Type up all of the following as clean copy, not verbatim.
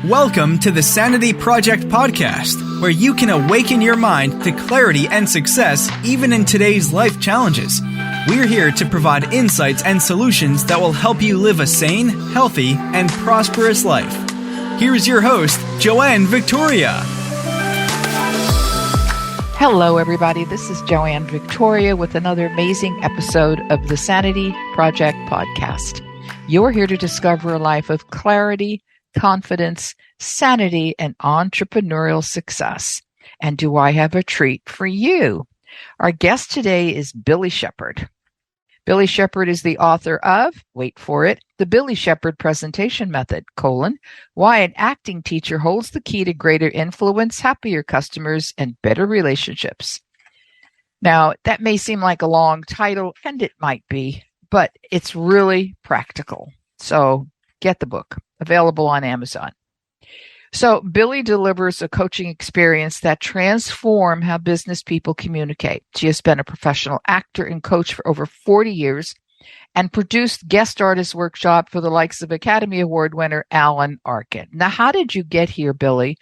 Welcome to the Sanity Project Podcast, where you can awaken your mind to clarity and success even in today's life challenges. We're here to provide insights and solutions that will help you live a sane, healthy, and prosperous life. Here's your host, Joanne Victoria. Hello, everybody. This is Joanne Victoria with another amazing episode of the Sanity Project Podcast. You're here to discover a life of clarity, confidence, sanity, and entrepreneurial success. And do I have a treat for you? Our guest today is Billie Shepherd. Billie Shepherd is the author of, wait for it, The Billie Shepherd Presentation Method, Why an Acting Teacher Holds the Key to Greater Influence, Happier Customers, and Better Relationships. Now, that may seem like a long title, and it might be, but it's really practical. So get the book, available on Amazon. So Billie delivers a coaching experience that transforms how business people communicate. She has been a professional actor and coach for over 40 years and produced guest artist workshop for the likes of Academy Award winner Alan Arkin. Now, how did you get here, Billie?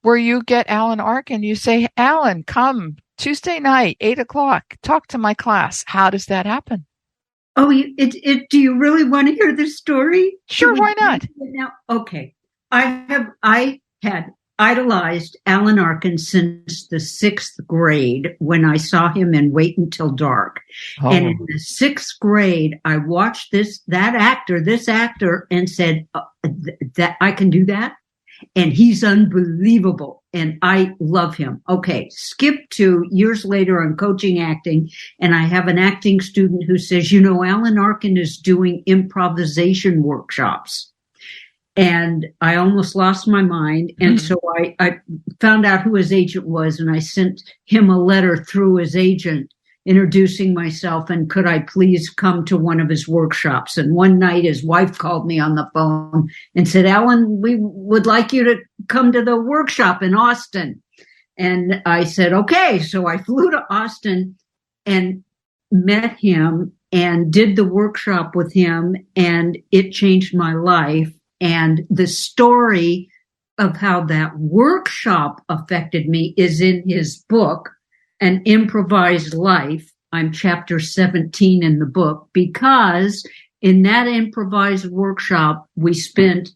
Where you get Alan Arkin, you say, Alan, come Tuesday night, 8:00, talk to my class. How does that happen? Oh, do you really want to hear this story? Sure, why not? Now, okay. I had idolized Alan Arkin since the 6th grade when I saw him in Wait Until Dark. Oh. And in the 6th grade, I watched this actor, and said that I can do that. And he's unbelievable. And I love him. Okay. Skip to years later, I'm coaching acting, and I have an acting student who says, Alan Arkin is doing improvisation workshops. And I almost lost my mind. And so I found out who his agent was, and I sent him a letter through his agent introducing myself, and could I please come to one of his workshops. And one night his wife called me on the phone and said, Alan, we would like you to come to the workshop in Austin. And I said, okay. So I flew to Austin and met him and did the workshop with him, and it changed my life. And the story of how that workshop affected me is in his book, An Improvised Life. I'm chapter 17 in the book, because in that improvised workshop, we spent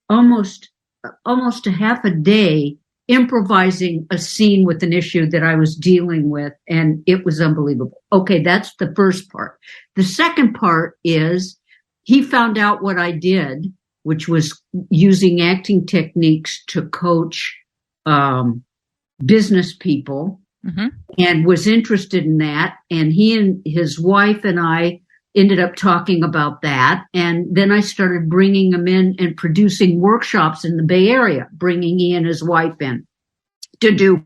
almost a half a day improvising a scene with an issue that I was dealing with, and it was unbelievable. Okay, that's the first part. The second part is he found out what I did, which was using acting techniques to coach business people, and was interested in that. And he and his wife and I ended up talking about that. And then I started bringing him in and producing workshops in the Bay Area, bringing he and his wife in to do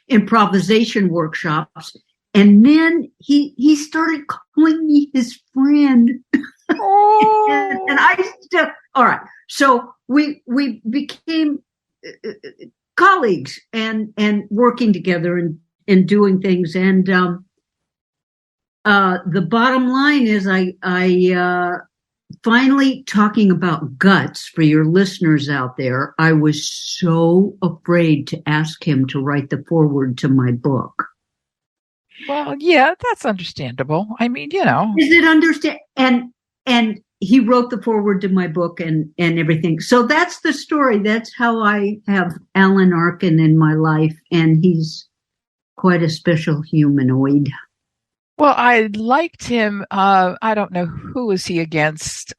improvisation workshops. And then he started calling me his friend. Oh. and I still, all right. So we became colleagues and working together and doing things. And the bottom line is I finally, talking about guts for your listeners out there, I was so afraid to ask him to write the foreword to my book. Well, yeah, that's understandable. I mean, Is it understand? And he wrote the foreword to my book and everything. So that's the story. That's how I have Alan Arkin in my life. And he's quite a special humanoid. Well, I liked him. I don't know, who was he against?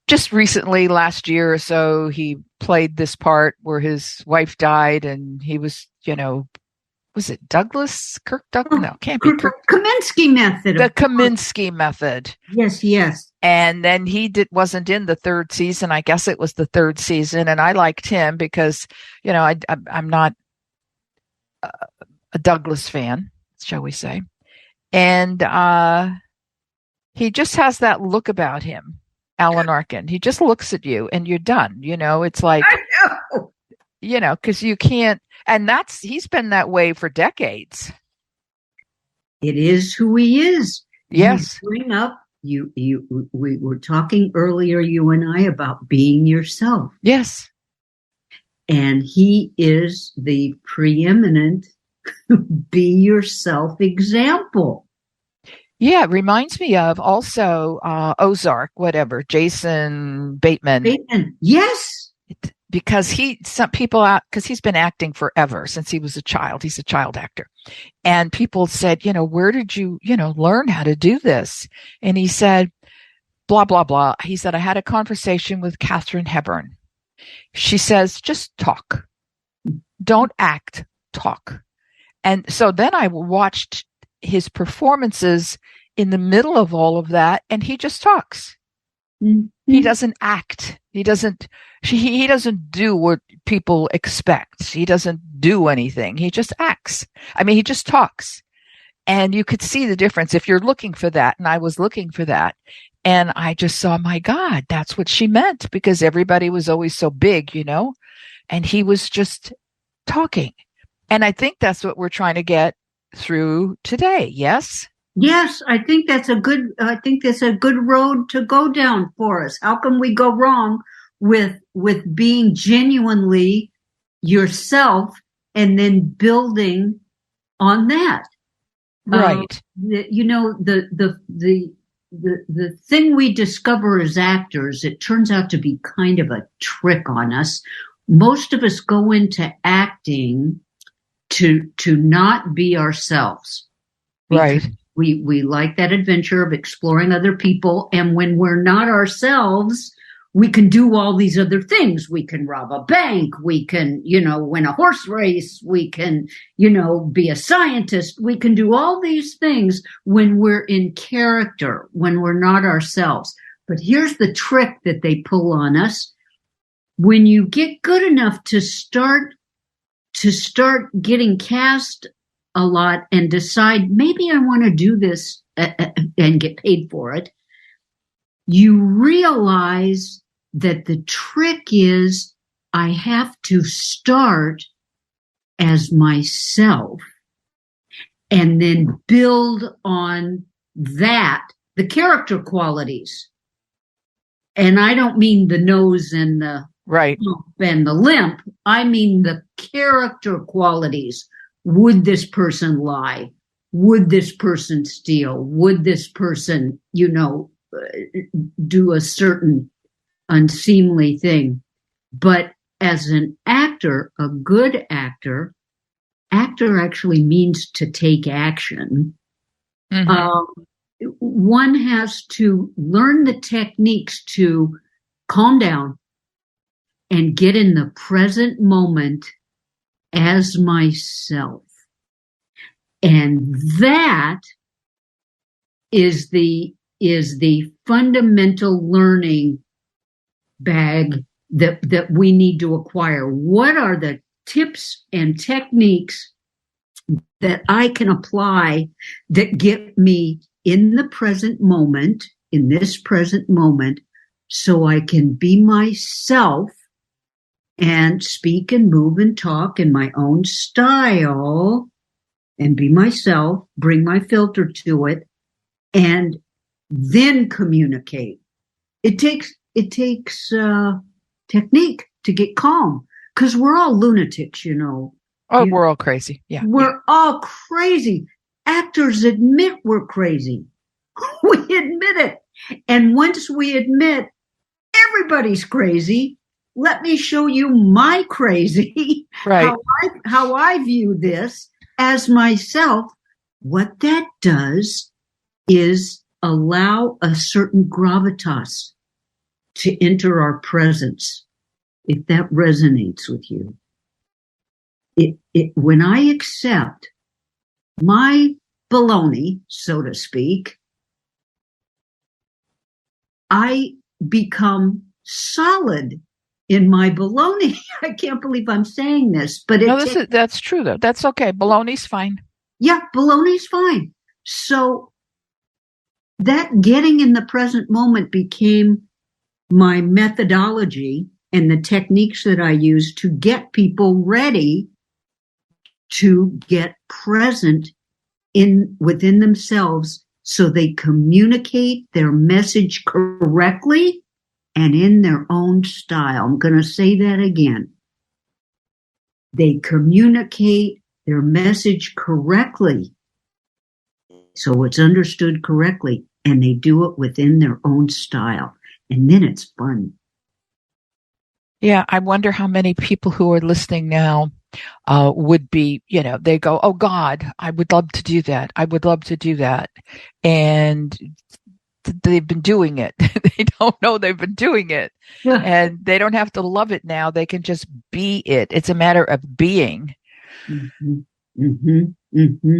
Just recently, last year or so, he played this part where his wife died, and he was, was it Douglas? Kirk Douglas? No, can't be Kirk. Kaminsky method. The Kaminsky method. Yes. And then he wasn't in the third season. I guess it was the third season. And I liked him because, I'm not a Douglas fan, shall we say. And he just has that look about him, Alan Arkin. He just looks at you and you're done. It's like, because you can't. And he's been that way for decades. It is who he is. Yes. You bring up we were talking earlier, you and I, about being yourself. Yes. And he is the preeminent be yourself example. Yeah, it reminds me of also Ozark, whatever, Jason Bateman. Yes. Because he's been acting forever since he was a child. He's a child actor. And people said, where did you, learn how to do this? And he said, blah, blah, blah. He said, I had a conversation with Katharine Hepburn. She says, just talk. Don't act, talk. And so then I watched his performances in the middle of all of that, and he just talks. Mm-hmm. He doesn't act. He doesn't do what people expect. He doesn't do anything. He just acts. He just talks. And you could see the difference if you're looking for that. And I was looking for that. And I just saw, my God, that's what she meant, because everybody was always so big, and he was just talking. And I think that's what we're trying to get through today. Yes? Yes, I think that's a good road to go down for us. How can we go wrong with being genuinely yourself and then building on that? Right. The thing we discover as actors, it turns out to be kind of a trick on us. Most of us go into acting to not be ourselves. Right. We like that adventure of exploring other people. And when we're not ourselves, we can do all these other things. We can rob a bank. We can, win a horse race. We can, be a scientist. We can do all these things when we're in character, when we're not ourselves. But here's the trick that they pull on us. When you get good enough to start getting cast a lot and decide, maybe I want to do this and get paid for it, you realize that the trick is I have to start as myself and then build on that, the character qualities. And I don't mean the nose and the right and the limp. I mean the character qualities. Would this person lie? Would this person steal? Would this person, do a certain unseemly thing? But as an actor, a good actor actually means to take action. Mm-hmm. One has to learn the techniques to calm down and get in the present moment as myself. And that is the fundamental learning bag that we need to acquire. What are the tips and techniques that I can apply that get me in the present moment, in this present moment, so I can be myself and speak and move and talk in my own style and be myself, bring my filter to it, and then communicate. It takes technique to get calm, because we're all lunatics, Oh, we're all crazy. Yeah. We're all crazy. Actors admit we're crazy. We admit it. And once we admit everybody's crazy, let me show you my crazy, right? How I view this as myself. What that does is allow a certain gravitas to enter our presence. If that resonates with you, when I accept my baloney, so to speak, I become solid in my baloney. I can't believe I'm saying this, but that's true though. That's okay. Baloney's fine. Yeah, baloney's fine. So that getting in the present moment became my methodology and the techniques that I use to get people ready to get present within themselves so they communicate their message correctly and in their own style. I'm going to say that again. They communicate their message correctly, so it's understood correctly, and they do it within their own style. And then it's fun. Yeah, I wonder how many people who are listening now would be, they go, oh God, I would love to do that. I would love to do that. And they've been doing it. They don't know they've been doing it. Yeah. And they don't have to love it now. They can just be it. It's a matter of being. Mm-hmm. Mm-hmm. Mm-hmm.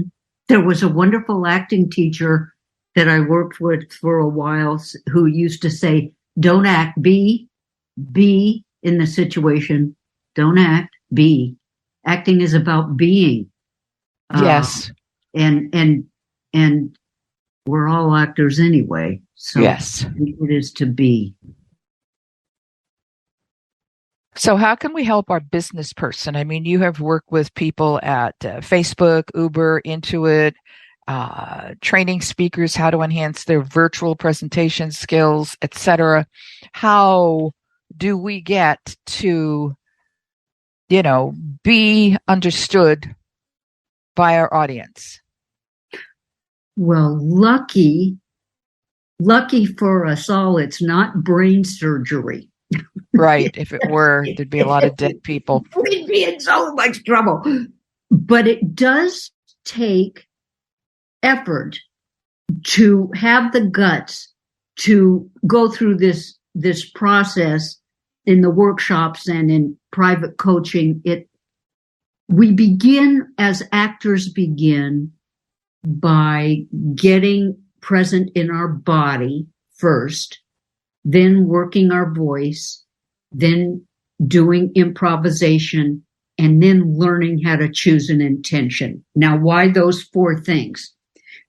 There was a wonderful acting teacher that I worked with for a while who used to say, don't act, be in the situation. Don't act, be. Acting is about being. Yes. And we're all actors anyway. So yes. It is to be. So how can we help our business person? I mean, you have worked with people at Facebook, Uber, Intuit, training speakers, how to enhance their virtual presentation skills, etc. How do we get to, be understood by our audience? Well, lucky for us all, it's not brain surgery. Right. If it were, there'd be a lot of dead people. We'd be in so much trouble. But it does take effort to have the guts to go through this process in the workshops and in private coaching. We begin as actors begin by getting present in our body first, then working our voice, then doing improvisation, and then learning how to choose an intention. Now, why those four things?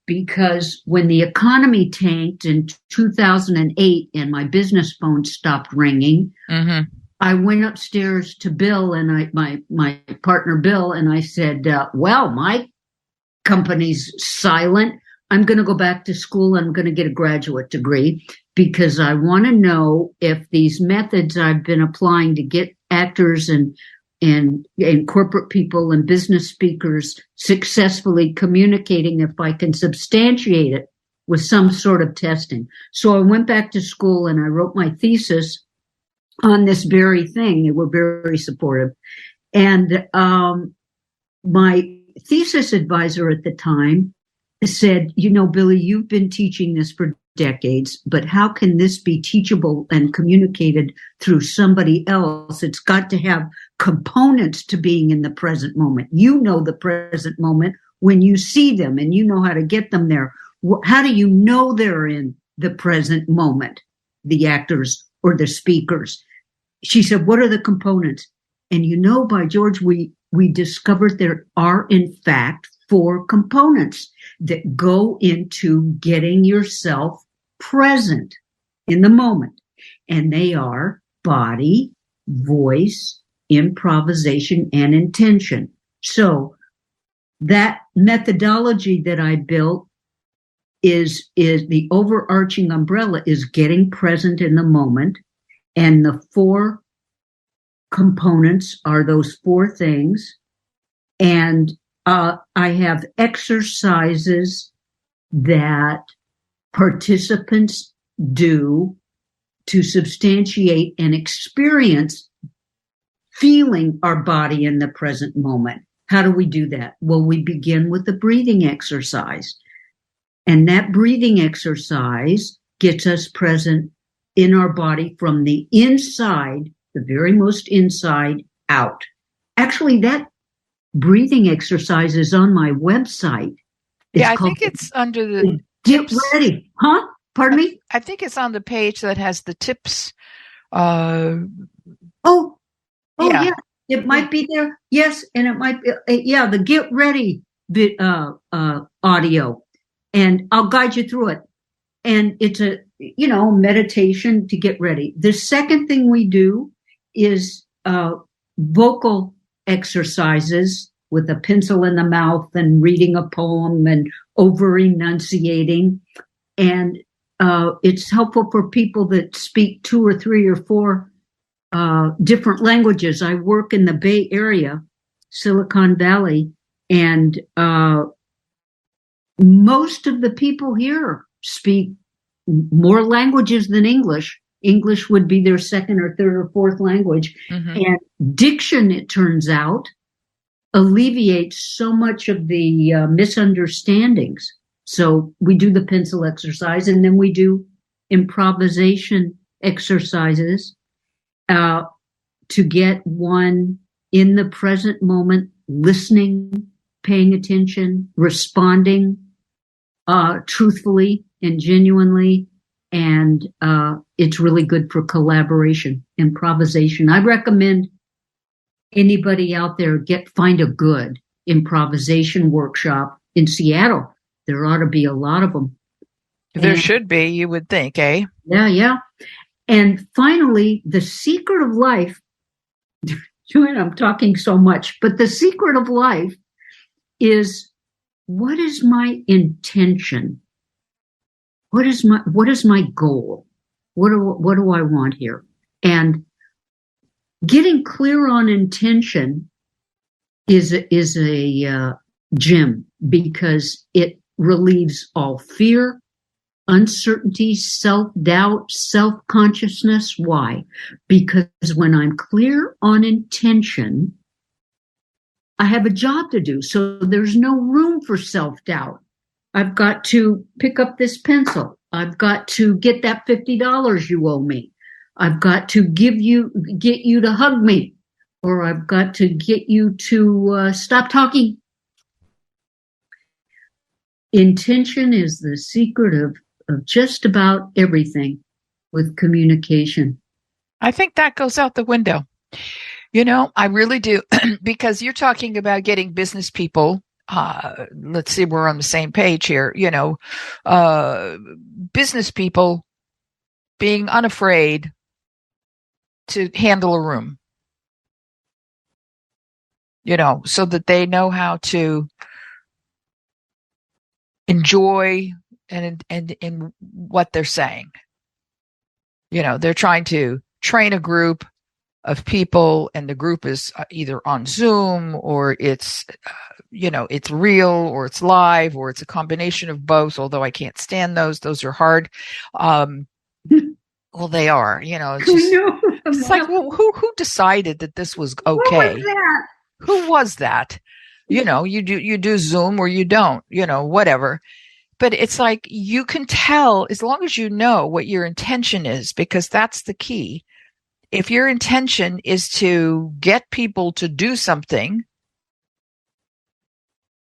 Because when the economy tanked in 2008 and my business phone stopped ringing, mm-hmm. I went upstairs to Bill and my partner Bill, and I said, well, my company's silent. I'm going to go back to school. I'm going to get a graduate degree because I want to know if these methods I've been applying to get actors and corporate people and business speakers successfully communicating, if I can substantiate it with some sort of testing. So I went back to school and I wrote my thesis on this very thing. They were very supportive. And my thesis advisor at the time said, Billie, you've been teaching this for decades, but how can this be teachable and communicated through somebody else? It's got to have components to being in the present moment. You know the present moment when you see them and you know how to get them there. How do you know they're in the present moment, the actors or the speakers? She said, what are the components? And by George, we discovered there are, in fact, 4 components that go into getting yourself present in the moment. And they are body, voice, improvisation, and intention. So that methodology that I built is the overarching umbrella is getting present in the moment. And the 4 components are those 4 things. And I have exercises that participants do to substantiate and experience feeling our body in the present moment. How do we do that? Well, we begin with the breathing exercise. And that breathing exercise gets us present in our body from the inside, the very most inside out. Actually, that breathing exercise is on my website. I think it's under the Get tips. Ready. Huh? Pardon me? I think it's on the page that has the tips. Yeah. It might be there. Yes. And it might be, the get ready bit, audio. And I'll guide you through it. And it's a, meditation to get ready. The second thing we do is, vocal exercises with a pencil in the mouth and reading a poem and over enunciating. And it's helpful for people that speak 2 or 3 or 4 different languages. I work in the Bay Area, Silicon Valley, and most of the people here speak more languages than English. English would be their second or third or fourth language. Mm-hmm. And diction, it turns out, alleviates so much of the misunderstandings. So we do the pencil exercise, and then we do improvisation exercises to get one in the present moment, listening, paying attention, responding truthfully and genuinely. And it's really good for collaboration, improvisation. I recommend anybody out there find a good improvisation workshop in Seattle. There ought to be a lot of them. There should be, you would think, eh? Yeah. And finally, the secret of life, Joanne, I'm talking so much, but the secret of life is, what is my intention? What is my goal? What do I want here? And getting clear on intention is a gem, because it relieves all fear, uncertainty, self-doubt, self-consciousness. Why? Because when I'm clear on intention, I have a job to do. So there's no room for self-doubt. I've got to pick up this pencil. I've got to get that $50 you owe me. I've got to get you to hug me, or I've got to get you to stop talking. Intention is the secret of just about everything with communication. I think that goes out the window. I really do, because you're talking about getting business people. Let's see, we're on the same page here. Business people being unafraid to handle a room, so that they know how to enjoy and in what they're saying. They're trying to train a group of people, and the group is either on Zoom, or it's it's real, or it's live, or it's a combination of both, although I can't stand those. Those are hard. Well, they are, it's just, it's like, well, who decided that this was okay? Who was that? You do Zoom or you don't, whatever. But it's like, you can tell as long as you know what your intention is, because that's the key. If your intention is to get people to do something,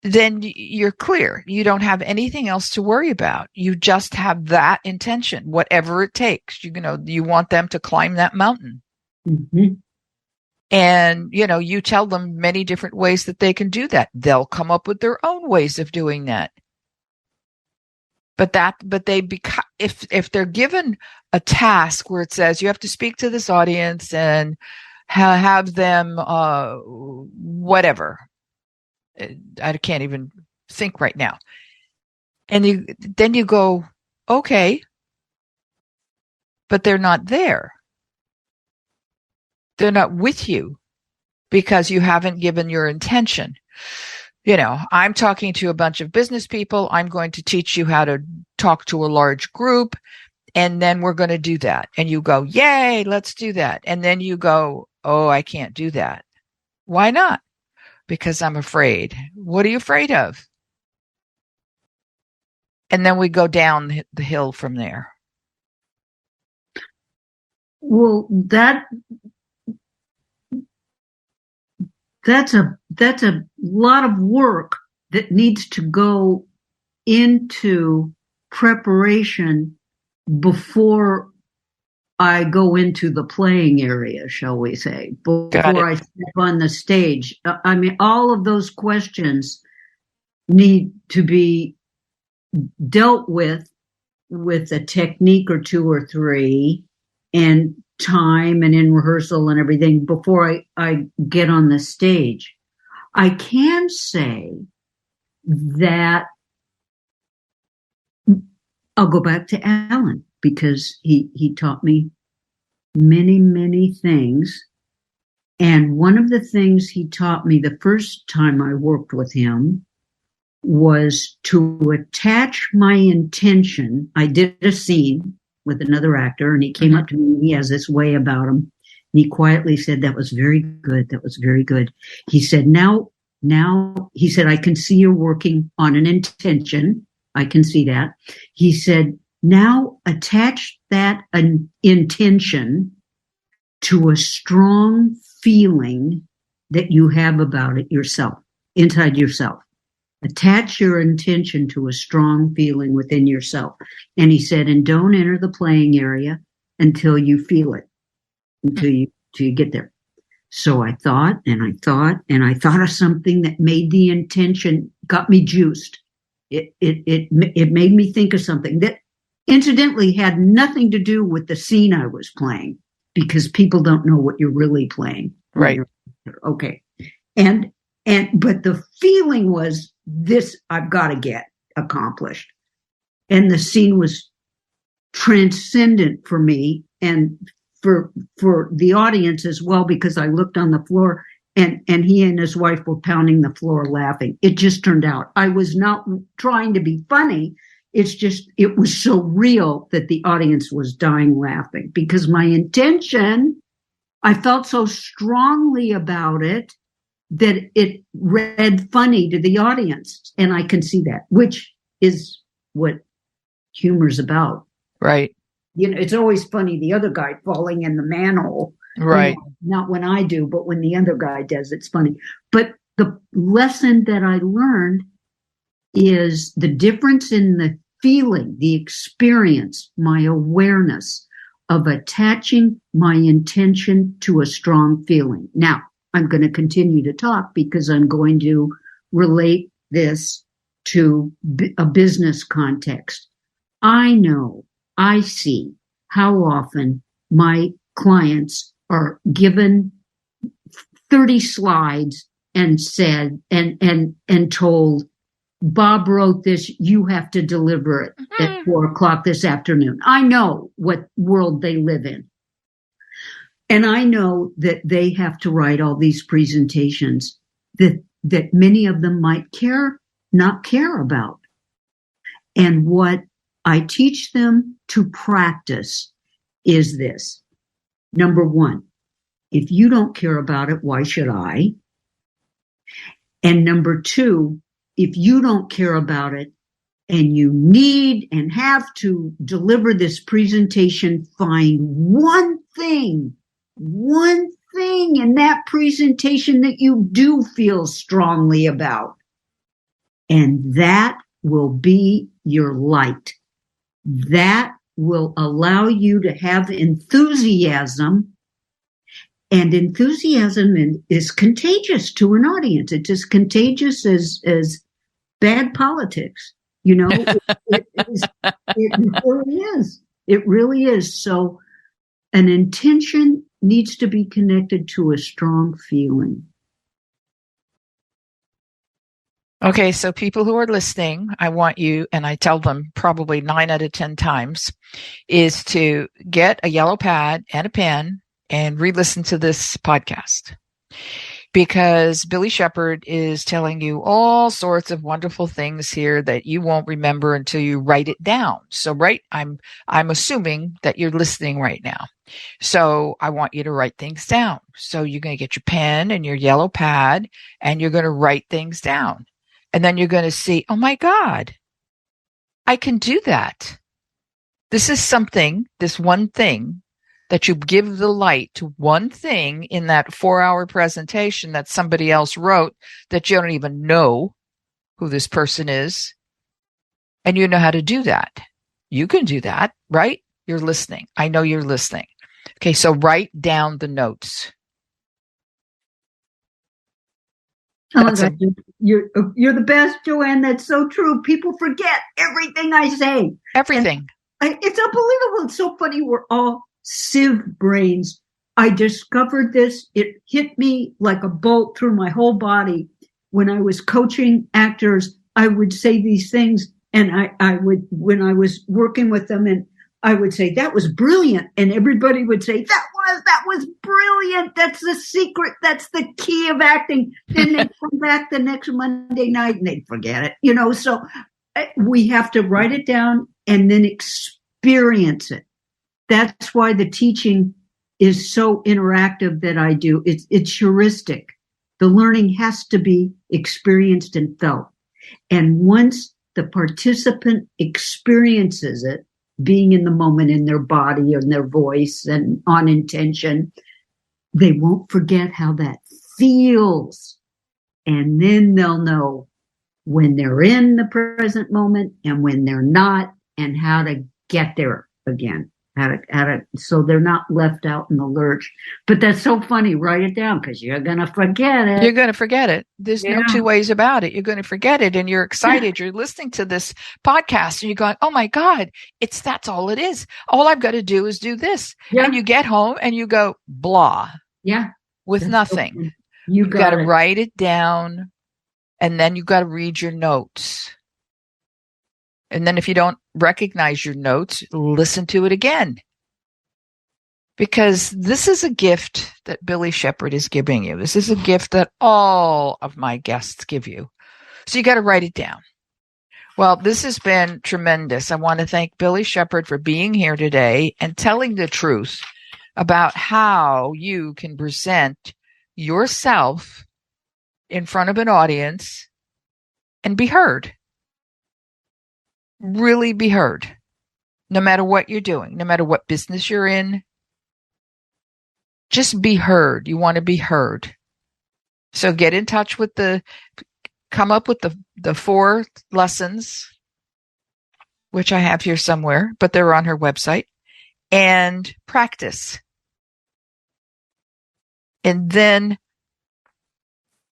then you're clear. You don't have anything else to worry about. You just have that intention, whatever it takes. You want them to climb that mountain. Mm-hmm. And, you tell them many different ways that they can do that. They'll come up with their own ways of doing that. But if they're given a task where it says you have to speak to this audience and have them, whatever, I can't even think right now. And then you go, okay, but they're not there. They're not with you because you haven't given your intention. I'm talking to a bunch of business people. I'm going to teach you how to talk to a large group, and then we're going to do that. And you go, yay, let's do that. And then you go, oh, I can't do that. Why not? Because I'm afraid. What are you afraid of? And then we go down the hill from there. Well, that's a lot of work that needs to go into preparation before I go into the playing area, shall we say, before I step on the stage. I mean, all of those questions need to be dealt with a technique or 2 or 3, and time and in rehearsal and everything before I get on the stage. I can say that I'll go back to Alan because he taught me many, many things. And one of the things he taught me the first time I worked with him was to attach my intention. I did a scene with another actor, and he came up to me. He has this way about him. And he quietly said, "That was very good. That was very good." He said, now, he said, "I can see you're working on an intention. I can see that." He said, "Now attach that intention to a strong feeling that you have about it yourself, inside yourself. Attach your intention to a strong feeling within yourself." And he said, "And don't enter the playing area until you feel it, until you get there." So I thought of something that made the intention, got me juiced. It made me think of something that incidentally had nothing to do with the scene I was playing, because people don't know what you're really playing. Right. Okay. But the feeling was, this I've got to get accomplished. And the scene was transcendent for me and for the audience as well, because I looked on the floor and he and his wife were pounding the floor laughing. It just turned out. I was not trying to be funny. It's just, it was so real that the audience was dying laughing, because my intention, I felt so strongly about it that it read funny to the audience. And I can see that, which is what humor's about. Right. You know, it's always funny, the other guy falling in the manhole. Right. Not when I do, but when the other guy does, it's funny. But the lesson that I learned is the difference in the feeling, the experience, my awareness of attaching my intention to a strong feeling. Now, I'm going to continue to talk because I'm going to relate this to a business context. I know, I see how often my clients are given 30 slides and said, and told, "Bob wrote this, you have to deliver it at 4:00 this afternoon." I know what world they live in. And I know that they have to write all these presentations that many of them might not care about. And what I teach them to practice is this. Number one, if you don't care about it, why should I? And number two, if you don't care about it and you need and have to deliver this presentation, find one thing in that presentation that you do feel strongly about. And that will be your light. That will allow you to have enthusiasm. And enthusiasm is contagious to an audience. It's as contagious as bad politics. You know, it really is. It really is. So an intention needs to be connected to a strong feeling. Okay, so people who are listening, I want you, and I tell them probably 9 out of 10 times, is to get a yellow pad and a pen and re-listen to this podcast. Because Billie Shepherd is telling you all sorts of wonderful things here that you won't remember until you write it down. So I'm assuming that you're listening right now. So I want you to write things down. So you're going to get your pen and your yellow pad and you're going to write things down. And then you're going to see, oh my God, I can do that. This is something, this one thing that you give the light to, one thing in that 4-hour presentation that somebody else wrote that you don't even know who this person is. And you know how to do that. You can do that, right? You're listening. I know you're listening. Okay, so write down the notes. Oh my God, you're the best, Joanne. That's so true. People forget everything I say. Everything. It's unbelievable. It's so funny. We're all sieve brains. I discovered this. It hit me like a bolt through my whole body. When I was coaching actors, I would say these things And I would, when I was working with them, and I would say, that was brilliant. And everybody would say, that was brilliant. That's the secret. That's the key of acting. Then they'd come back the next Monday night and they'd forget it. You know, so we have to write it down and then experience it. That's why the teaching is so interactive that I do. It's heuristic. The learning has to be experienced and felt. And once the participant experiences it, being in the moment in their body and their voice and on intention, they won't forget how that feels. And then they'll know when they're in the present moment and when they're not, and how to get there again. So they're not left out in the lurch. But that's so funny. Write it down, because you're going to forget it. You're going to forget it. There's no two ways about it. You're going to forget it, and you're excited. You're listening to this podcast and you're going, oh my God, that's all it is. All I've got to do is do this. Yeah. And you get home and you go blah. Yeah. With that's nothing. So you've got to write it down, and then you've got to read your notes. And then if you don't recognize your notes, listen to it again. Because this is a gift that Billie Shepherd is giving you. This is a gift that all of my guests give you. So you got to write it down. Well, this has been tremendous. I want to thank Billie Shepherd for being here today and telling the truth about how you can present yourself in front of an audience and be heard. Really be heard, no matter what you're doing, no matter what business you're in. Just be heard. You want to be heard. So get in touch with come up with the 4 lessons, which I have here somewhere, but they're on her website, and practice. And then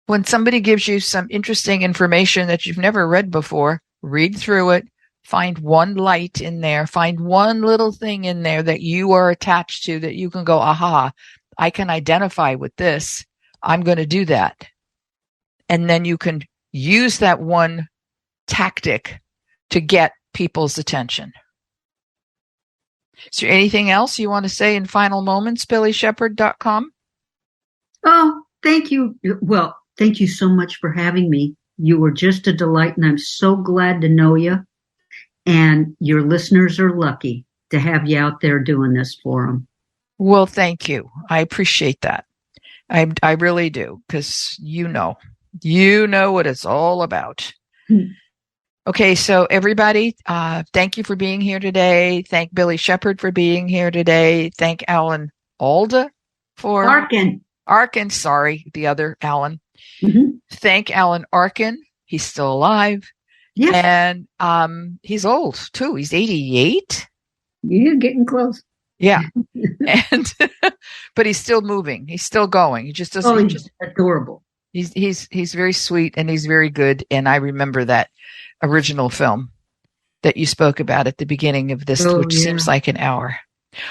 when somebody gives you some interesting information that you've never read before, read through it. Find one light in there. Find one little thing in there that you are attached to that you can go, aha, I can identify with this. I'm going to do that. And then you can use that one tactic to get people's attention. Is there anything else you want to say in final moments, BillieShepherd.com? Oh, thank you. Well, thank you so much for having me. You were just a delight, and I'm so glad to know you. And your listeners are lucky to have you out there doing this for them. Well, thank you. I appreciate that. I really do, because you know what it's all about. Okay, so everybody, thank you for being here today. Thank Billie Shepherd for being here today. Thank Alan Alda for Arkin. Sorry, the other Alan. Mm-hmm. Thank Alan Arkin. He's still alive. Yeah. And he's old too. He's 88. Yeah, getting close. Yeah. And but he's still moving. He's still going. He just doesn't. Oh, he's just adorable. He's very sweet, and he's very good. And I remember that original film that you spoke about at the beginning of this, which seems like an hour.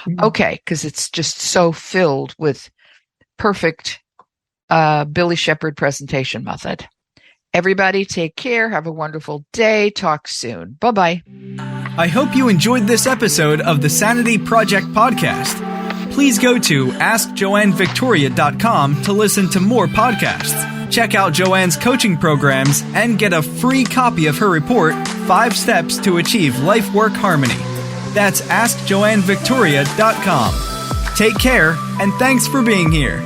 Mm-hmm. Okay, because it's just so filled with perfect Billie Shepherd presentation method. Everybody take care. Have a wonderful day. Talk soon. Bye-bye. I hope you enjoyed this episode of the Sanity Project Podcast. Please go to AskJoanneVictoria.com to listen to more podcasts. Check out Joanne's coaching programs and get a free copy of her report, 5 Steps to Achieve Life-Work Harmony. That's AskJoanneVictoria.com. Take care, and thanks for being here.